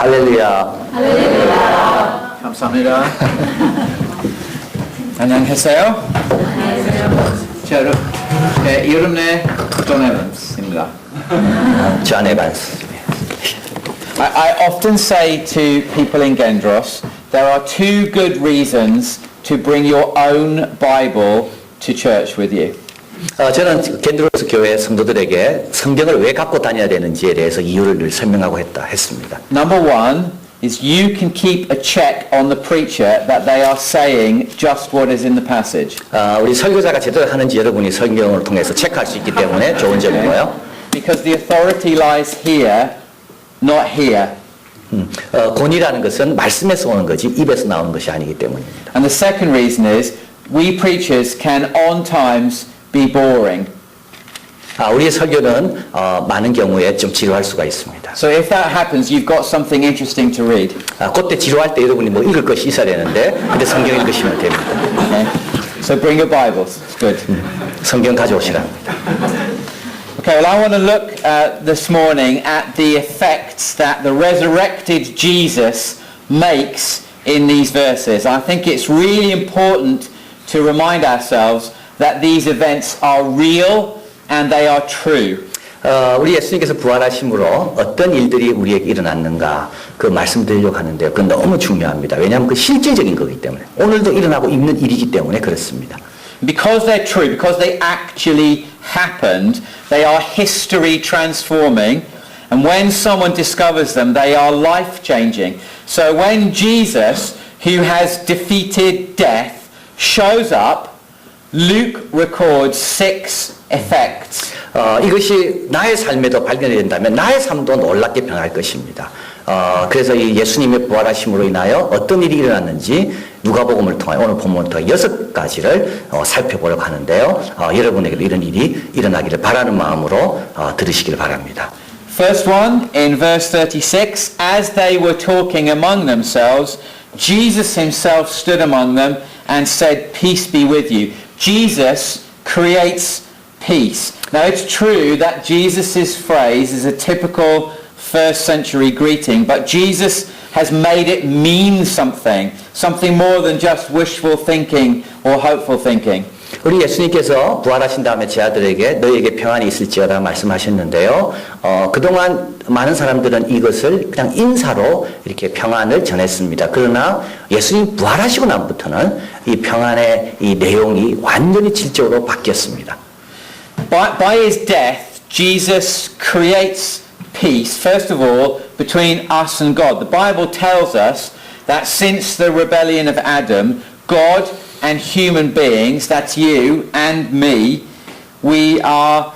할렐루야. 할렐루야. 감사합니다. 안녕하세요. 제 이름은 존 에반스입니다. 존 에반스. I often say to people in Gendros, there are two good reasons to bring your own Bible to church with you. 저는 겐드로스 교회 성도들에게 성경을 왜 갖고 다녀야 되는지에 대해서 이유를 늘 설명하고 했습니다. Number one is you can keep a check on the preacher that they are saying just what is in the passage. 우리 설교자가 제대로 하는지 여러분이 성경을 통해서 체크할 수 있기 때문에 좋은 점이고요. Because the authority lies here, not here. 권위라는 것은 말씀에서 오는 거지 입에서 나오는 것이 아니기 때문입니다. And the second reason is we preachers can on times be boring. 우리의 설교는 많은 경우에 좀 지루할 수가 있습니다. So if that happens, you've got something interesting to read. 그때 지루할 때 여러분이 뭐 읽을 것이 있어야 되는데 근데 성경 읽으시면 됩니다. Okay? So bring your Bibles. It's good. 성경 가져오시랍니다. Okay, well I want to look this morning at the effects that the resurrected Jesus makes in these verses. I think it's really important to remind ourselves that these events are real and they are true. 우리 예수님께서 부활하심으로 어떤 일들이 우리에게 일어났는가 그 말씀드리려고 하는데요. 그건 너무 중요합니다. 왜냐하면 그 실제적인 거기 때문에 오늘도 일어나고 있는 일이기 때문에 그렇습니다. Because they're true, because they actually happened, they are history transforming, and when someone discovers them, they are life changing. So when Jesus, who has defeated death, shows up, Luke records 6 effects. 이것이 나의 삶에도 발견이 된다면 나의 삶도 놀랍게 변할 것입니다. 그래서 이 예수님의 부활하심으로 인하여 어떤 일이 일어났는지 누가복음을 통하여 오늘 본문을 통해 6가지를 살펴보려고 하는데요. 여러분에게도 이런 일이 일어나기를 바라는 마음으로 들으시길 바랍니다. First one, in verse 36, as they were talking among themselves, Jesus himself stood among them and said, "Peace be with you." Jesus creates peace. Now it's true that Jesus' phrase is a typical first century greeting, but Jesus has made it mean something more than just wishful thinking or hopeful thinking. 우리 예수님께서 부활하신 다음에 제 아들에게 너희에게 평안이 있을지어다 말씀하셨는데요. 그동안 많은 사람들은 이것을 그냥 인사로 이렇게 평안을 전했습니다. 그러나 예수님 부활하시고 나부터는 이 평안의 이 내용이 완전히 질적으로 바뀌었습니다. By his death, Jesus creates peace, first of all, between us and God. The Bible tells us that since the rebellion of Adam, God and human beings, that's you and me, we are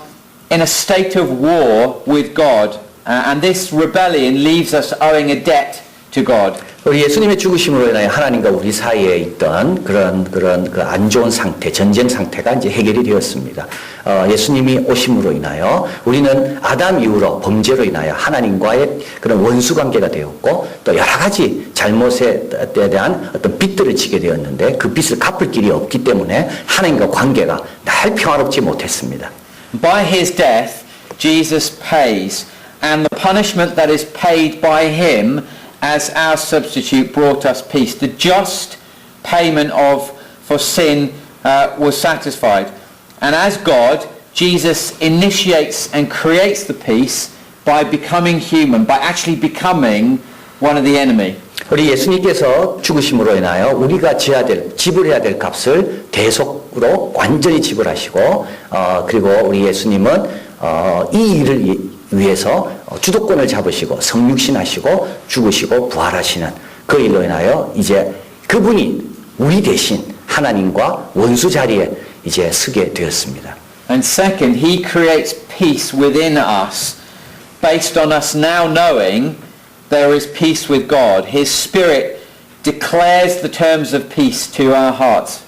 in a state of war with God. And this rebellion leaves us owing a debt to God. 우리 예수님의 죽으심으로 인하여 하나님과 우리 사이에 있던 그런 그 안 좋은 상태, 전쟁 상태가 이제 해결이 되었습니다. 예수님이 오심으로 인하여 우리는 아담 이후로 범죄로 인하여 하나님과의 그런 원수 관계가 되었고 또 여러 가지 잘못에 대한 어떤 빚들을 지게 되었는데 그 빚을 갚을 길이 없기 때문에 하나님과 관계가 늘 평화롭지 못했습니다. By his death, Jesus pays, and the punishment that is paid by him as our substitute brought us peace. The just payment for sin was satisfied. And as God, Jesus initiates and creates the peace by becoming human, by actually becoming one of the enemy. 우리 예수님께서 죽으심으로 인하여 우리가 지불해야 될 값을 대속으로 완전히 지불하시고 그리고 우리 예수님은 이 일을 위해서 주도권을 잡으시고 성육신하시고 죽으시고 부활하시는 그 일로 인하여 이제 그분이 우리 대신 하나님과 원수 자리에 이제 서게 되었습니다. And second, he creates peace within us based on us now knowing there is peace with God. His Spirit declares the terms of peace to our hearts.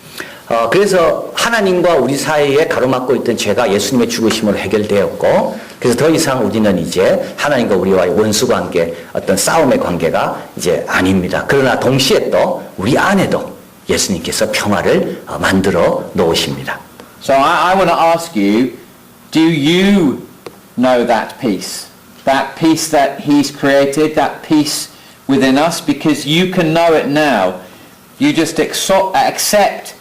그래서 하나님과 우리 사이에 가로막고 있던 죄가 예수님의 죽으심으로 해결되었고 그래서 더 이상 우리는 이제 하나님과 우리와의 원수 관계, 어떤 싸움의 관계가 이제 아닙니다. 그러나 동시에 또 우리 안에도 예수님께서 평화를 만들어 놓으십니다. So I want to ask you, do you know that peace? That peace that he's created, that peace within us because you can know it now. You just accept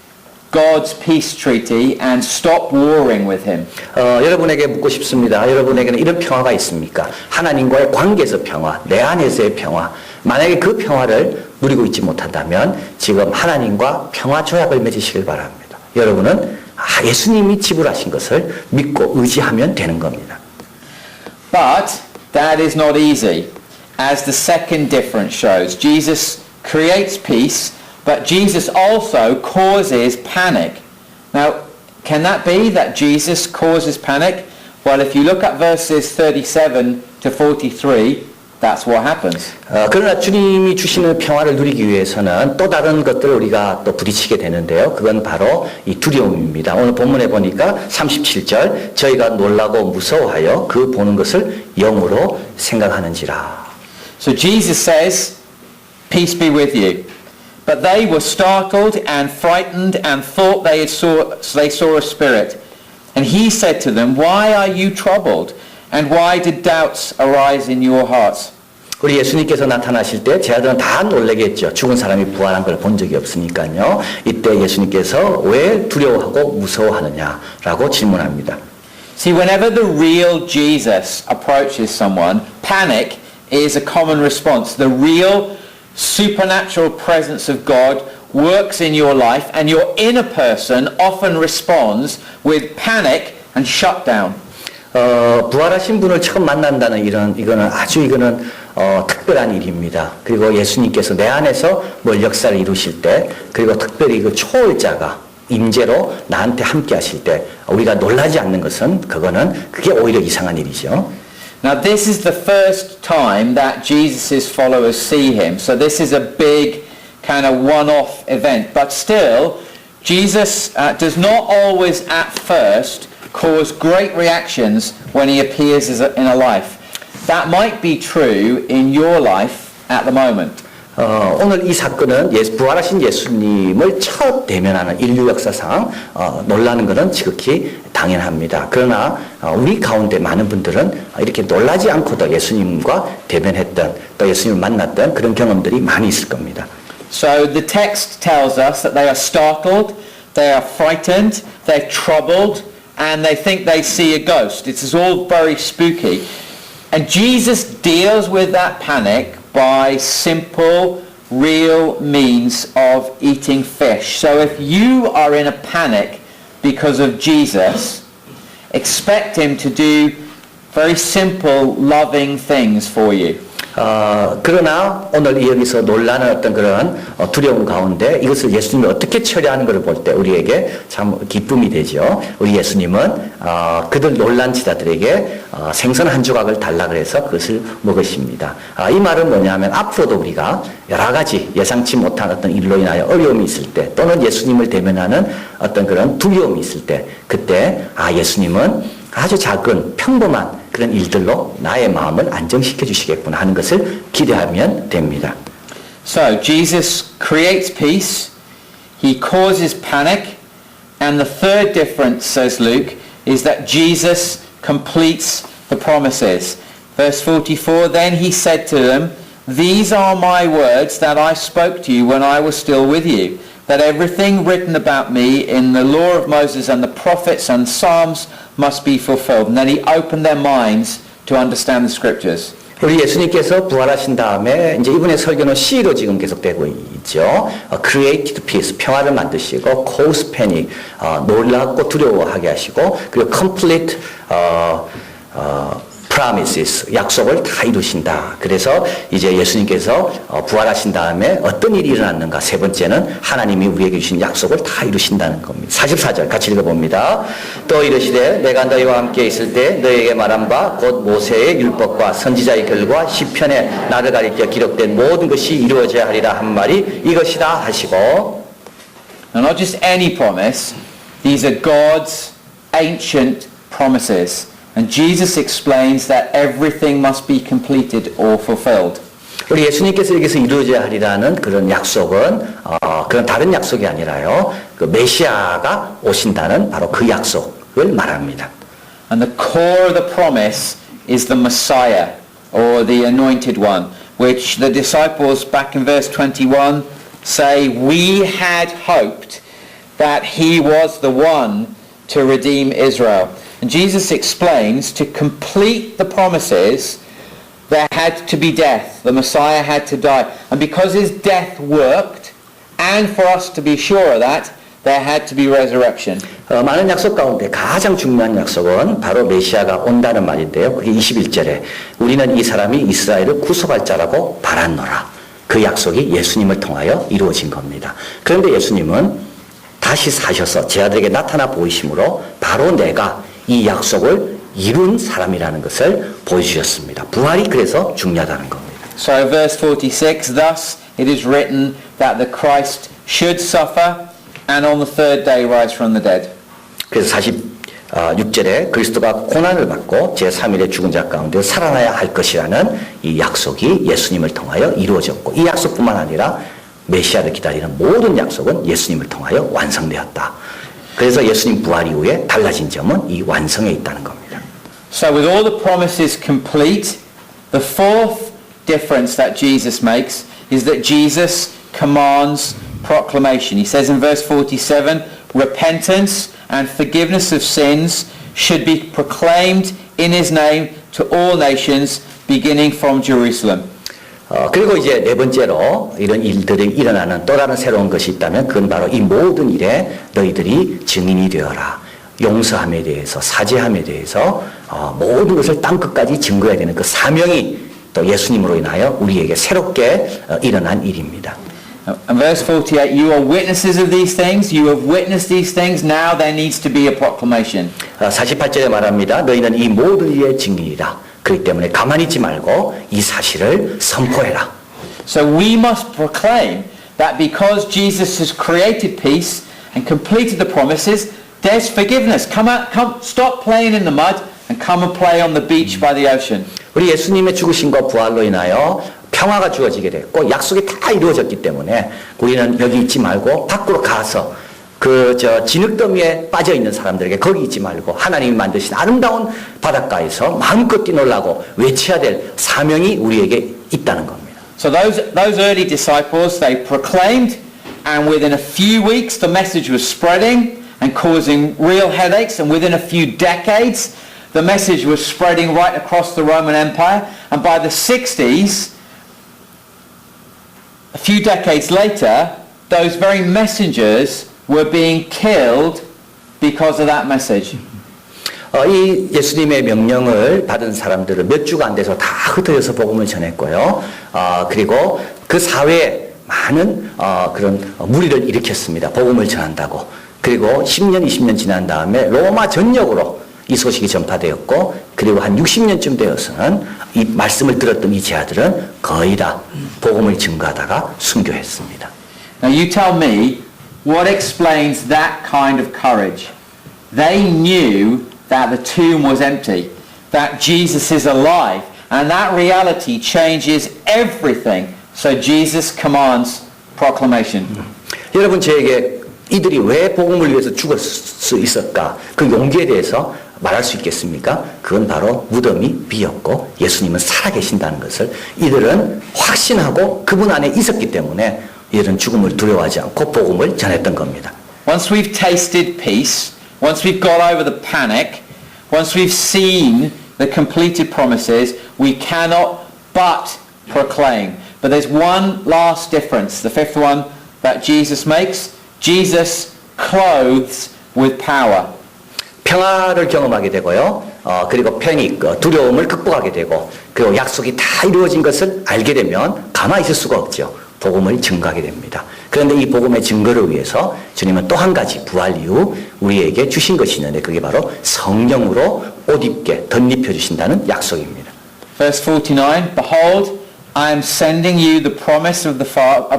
God's peace treaty and stop warring with him. 여러분에게 묻고 싶습니다. 여러분에게는 이런 평화가 있습니까? 하나님과의 관계에서 평화, 내 안에서의 평화. 만약에 그 평화를 누리고 있지 못한다면 지금 하나님과 평화 조약을 맺으시길 바랍니다. 여러분은 예수님이 지불하신 것을 믿고 의지하면 되는 겁니다. But that is not easy. As the second difference shows, Jesus creates peace, but Jesus also causes panic. Now, can that be that Jesus causes panic? Well, if you look at verses 37 to 43, that's what happens. 그러나 주님이 주시는 평화를 누리기 위해서는 또 다른 것들을 우리가 또 부딪히게 되는데요. 그건 바로 이 두려움입니다. 오늘 본문에 보니까 37절 저희가 놀라고 무서워하여 그 보는 것을 영으로 생각하는지라. So Jesus says, peace be with you. But they were startled and frightened and thought they saw a spirit. And he said to them, why are you troubled? And why did doubts arise in your hearts? 우리 예수님께서 나타나실 때 제 아들은 다 놀라겠죠. 죽은 사람이 부활한 걸 본 적이 없으니까요. 이때 예수님께서 왜 두려워하고 무서워하느냐라고 질문합니다. See, whenever the real Jesus approaches someone, panic is a common response. The real supernatural presence of God works in your life, and your inner person often responds with panic and shutdown. 부활하신 분을 처음 만난다는 이거는 특별한 일입니다. 그리고 예수님께서 내 안에서 뭘 역사를 이루실 때, 그리고 특별히 그 초월자가 임재로 나한테 함께 하실 때 우리가 놀라지 않는 것은 그게 오히려 이상한 일이죠. Now this is the first time that Jesus' followers see him. So this is a big kind of one-off event. But still, Jesus does not always at first cause great reactions when he appears in a life. That might be true in your life at the moment. 오늘 이 사건은 부활하신 예수님을 첫 대면하는 인류 역사상 놀라는 것은 지극히 당연합니다. 그러나 우리 가운데 많은 분들은 이렇게 놀라지 않고도 예수님과 대면했던 또 예수님을 만났던 그런 경험들이 많이 있을 겁니다. So the text tells us that they are startled, they are frightened, they're troubled, and they think they see a ghost. It's all very spooky. And Jesus deals with that panic by simple, real means of eating fish. So if you are in a panic because of Jesus, expect him to do very simple, loving things for you. 그러나 오늘 여기서 놀라는 어떤 그런 두려움 가운데 이것을 예수님이 어떻게 처리하는 것을 볼 때 우리에게 참 기쁨이 되죠. 우리 예수님은 그들 놀란 제자들에게 생선 한 조각을 달라 그래서 그것을 먹으십니다. 이 말은 뭐냐면 앞으로도 우리가 여러 가지 예상치 못한 어떤 일로 인하여 어려움이 있을 때 또는 예수님을 대면하는 어떤 그런 두려움이 있을 때 그때 예수님은 아주 작은 평범한 그런 일들로 나의 마음을 안정시켜 주시겠구나 하는 것을 기대하면 됩니다. So Jesus creates peace, he causes panic, and the third difference, says Luke, is that Jesus completes the promises. Verse 44, then he said to them, these are my words that I spoke to you when I was still with you, that everything written about me in the law of Moses and the prophets and Psalms must be fulfilled. And then he opened their minds to understand the scriptures. 우리 예수님께서 부활하신 다음에 이제 이분의 설교는 C로 지금 계속되고 있죠. Created peace, 평화를 만드시고, cause panic, 놀랍고 두려워하게 하시고, 그리고 complete promises, 약속을 다 이루신다. 그래서 이제 예수님께서 부활하신 다음에 어떤 일이 일어났는가? 세 번째는 하나님이 우리에게 주신 약속을 다 이루신다는 겁니다. 44절 같이 읽어봅니다. 또 이르시되 내가 너희와 함께 있을 때 너희에게 말한 바 곧 모세의 율법과 선지자의 글과 시편에 나를 가리켜 기록된 모든 것이 이루어져야 하리라 한 말이 이것이다 하시고. Now not just any promise, these are God's ancient promises. And Jesus explains that everything must be completed or fulfilled. 우리 예수님께서 여기서 이루어져야 하리라는 그런 약속은 그런 다른 약속이 아니라요. 그 메시아가 오신다는 바로 그 약속을 말합니다. And the core of the promise is the Messiah or the anointed one. which the disciples back in verse 21 say, we had hoped that he was the one to redeem Israel. And Jesus explains, to complete the promises, there had to be death. The Messiah had to die. And because his death worked, and for us to be sure of that, there had to be resurrection. 많은 약속 가운데 가장 중요한 약속은 바로 메시아가 온다는 말인데요. 그게 21절에 우리는 이 사람이 이스라엘을 구속할 자라고 바랐노라. 그 약속이 예수님을 통하여 이루어진 겁니다. 그런데 예수님은 다시 사셔서 제 아들에게 나타나 보이심으로 바로 내가 이 약속을 이룬 사람이라는 것을 보여주셨습니다. 부활이 그래서 중요하다는 겁니다. So verse 46, thus it is written that the Christ should suffer and on the third day rise from the dead. 그래서 46절에 그리스도가 고난을 받고 제3일에 죽은 자 가운데 살아나야 할 것이라는 이 약속이 예수님을 통하여 이루어졌고 이 약속뿐만 아니라 메시아를 기다리는 모든 약속은 예수님을 통하여 완성되었다. 그래서 예수님 부활 이후에 달라진 점은 이 완성에 있다는 겁니다. So with all the promises complete, the fourth difference that Jesus makes is that Jesus commands proclamation. He says in verse 47, repentance and forgiveness of sins should be proclaimed in his name to all nations, beginning from Jerusalem. 그리고 이제 네 번째로 이런 일들이 일어나는 또 다른 새로운 것이 있다면 그건 바로 이 모든 일에 너희들이 증인이 되어라. 용서함에 대해서 사죄함에 대해서 모든 것을 땅끝까지 증거해야 되는 그 사명이 또 예수님으로 인하여 우리에게 새롭게 일어난 일입니다. And verse 48, you are witnesses of these things. You have witnessed these things. Now there needs to be a proclamation. 48절에 말합니다. 너희는 이 모든 일의 증인이다. 그렇기 때문에 가만히 있지 말고 이 사실을 선포해라. So we must proclaim that because Jesus has created peace and completed the promises, there's forgiveness. Come, stop playing in the mud and come and play on the beach by the ocean. 우리 예수님의 죽으심과 부활로 인하여 평화가 주어지게 됐고 약속이 다 이루어졌기 때문에 우리는 여기 있지 말고 밖으로 가서 진흙더미에 빠져 있는 사람들에게 거기 있지 말고 하나님이 만드신 아름다운 바닷가에서 마음껏 뛰놀라고 외쳐야 될 사명이 우리에게 있다는 겁니다. So those early disciples, they proclaimed, and within a few weeks the message was spreading and causing real headaches, and within a few decades the message was spreading right across the Roman Empire, and by the 60s, a few decades later, those very messengers were being killed because of that message. 이 예수님의 명령을 받은 사람들은 몇 주가 안 돼서 다 흩어져서 복음을 전했고요. 그리고 그 사회에 많은 그런 무리를 일으켰습니다. 복음을 전한다고. 그리고 10년, 20년 지난 다음에 로마 전역으로 이 소식이 전파되었고 그리고 한 60년쯤 되어서는 이 말씀을 들었던 이 제자들은 거의 다 복음을 증거하다가 순교했습니다. Now you tell me what explains that kind of courage. They knew that the tomb was empty, that Jesus is alive, and that reality changes everything. So Jesus commands proclamation. 여러분 저에게 이들이 왜 복음을 위해서 죽을 수 있었까? 그 용기에 대해서 말할 수 있겠습니까? 그건 바로 무덤이 비었고 예수님은 살아계신다는 것을 이들은 확신하고 그분 안에 있었기 때문에 이들은 죽음을 두려워하지 않고 복음을 전했던 겁니다. Once we've tasted peace, once we've got over the panic, once we've seen the completed promises, we cannot but proclaim. But there's one last difference, the fifth one that Jesus makes. Jesus clothes with power. 평화를 경험하게 되고요. 그리고 패닉, 두려움을 극복하게 되고 그리고 약속이 다 이루어진 것을 알게 되면 가만히 있을 수가 없죠. 복음을 증거하게 됩니다. 그런데 이 복음의 증거를 위해서 주님은 또 한 가지 부활 이후 우리에게 주신 것이 있는데 그게 바로 성령으로 옷 입게 덧입혀 주신다는 약속입니다. Verse 49, Behold, I am sending you the promise of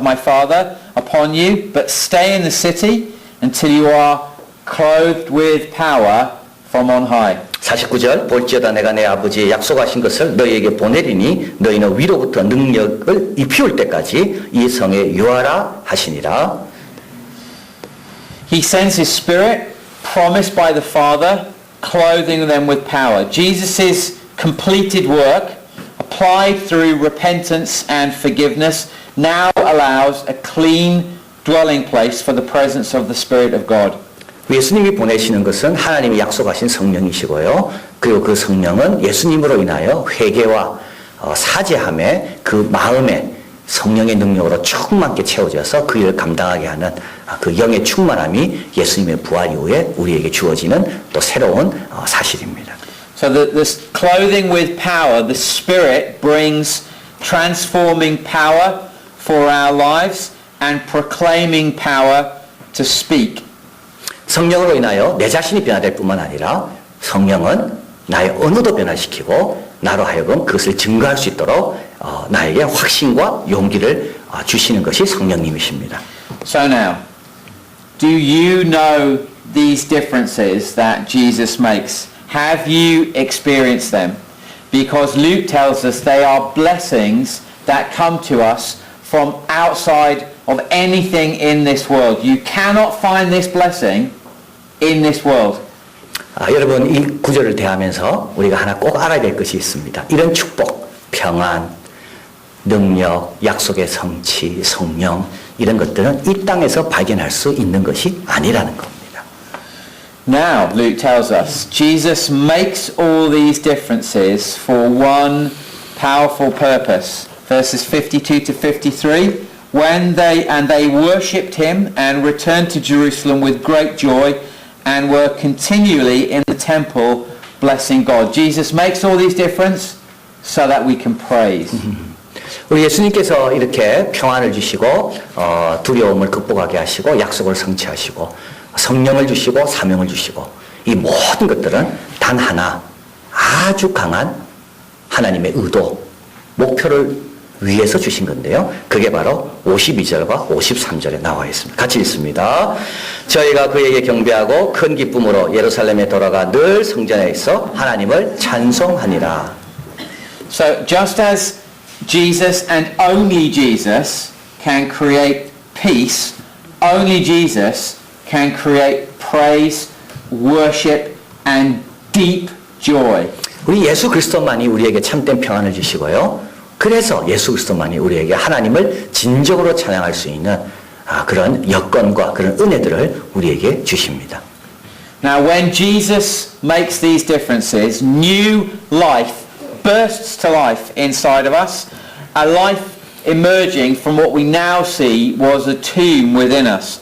my Father upon you, but stay in the city until you are clothed with power from on high. 49절 볼지어다 내가 내 아버지의 약속하신 것을 너희에게 보내리니 너희는 위로부터 능력을 입히울 때까지 이 성에 유하라 하시니라. He sends his Spirit, promised by the Father, clothing them with power. Jesus' completed work supplied through repentance and forgiveness, now allows a clean dwelling place for the presence of the Spirit of God. 예수님이 보내시는 것은 하나님이 약속하신 성령이시고요. 그리고 그 성령은 예수님으로 인하여 회개와 사죄함에 그 마음에 성령의 능력으로 충만하게 채워져서 그 일을 감당하게 하는 그 영의 충만함이 예수님의 부활 이후에 우리에게 주어지는 또 새로운 사실입니다. So this clothing with power, the Spirit brings transforming power for our lives and proclaiming power to speak. 성령으로 인하여 내 자신이 변화될 뿐만 아니라 성령은 나의 언어도 변화시키고 나로 하여금 그것을 증거할 수 있도록 나에게 확신과 용기를 주시는 것이 성령님이십니다. So now, do you know these differences that Jesus makes? Have you experienced them? Because Luke tells us they are blessings that come to us from outside of anything in this world. You cannot find this blessing in this world. 여러분 이 구절을 대하면서 우리가 하나 꼭 알아야 될 것이 있습니다. 이런 축복, 평안, 능력, 약속의 성취, 성령 이런 것들은 이 땅에서 발견할 수 있는 것이 아니라는 겁니다. Now, Luke tells us, Jesus makes all these differences for one powerful purpose. Verses 52 to 53, when they worshipped him and returned to Jerusalem with great joy and were continually in the temple blessing God. Jesus makes all these differences so that we can praise. 우리 예수님께서 이렇게 평안을 주시고 두려움을 극복하게 하시고 약속을 성취하시고 성령을 주시고 사명을 주시고 이 모든 것들은 단 하나 아주 강한 하나님의 의도, 목표를 위해서 주신 건데요. 그게 바로 52절과 53절에 나와 있습니다. 같이 읽습니다. 저희가 그에게 경배하고 큰 기쁨으로 예루살렘에 돌아가 늘 성전에 있어 하나님을 찬송하니라. So just as Jesus and only Jesus can create peace, only Jesus can create praise, worship and deep joy. 우리 예수 그리스도만이 우리에게 참된 평안을 주시고요. 그래서 예수 그리스도만이 우리에게 하나님을 진정으로 찬양할 수 있는 그런 여건과 그런 은혜들을 우리에게 주십니다. Now when Jesus makes these differences, new life bursts to life inside of us. A life emerging from what we now see was a tomb within us.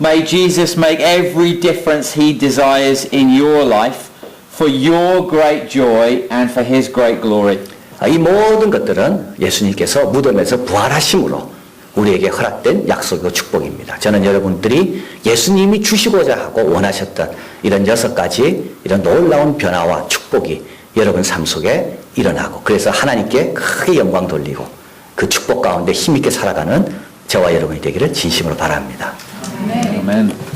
May Jesus make every difference he desires in your life for your great joy and for his great glory. 이 모든 것들은 예수님께서 무덤에서 부활하심으로 우리에게 허락된 약속이고 축복입니다. 저는 여러분들이 예수님이 주시고자 하고 원하셨던 이런 6가지 이런 놀라운 변화와 축복이 여러분 삶 속에 일어나고 그래서 하나님께 크게 영광 돌리고 그 축복 가운데 힘있게 살아가는 저와 여러분이 되기를 진심으로 바랍니다. Amen.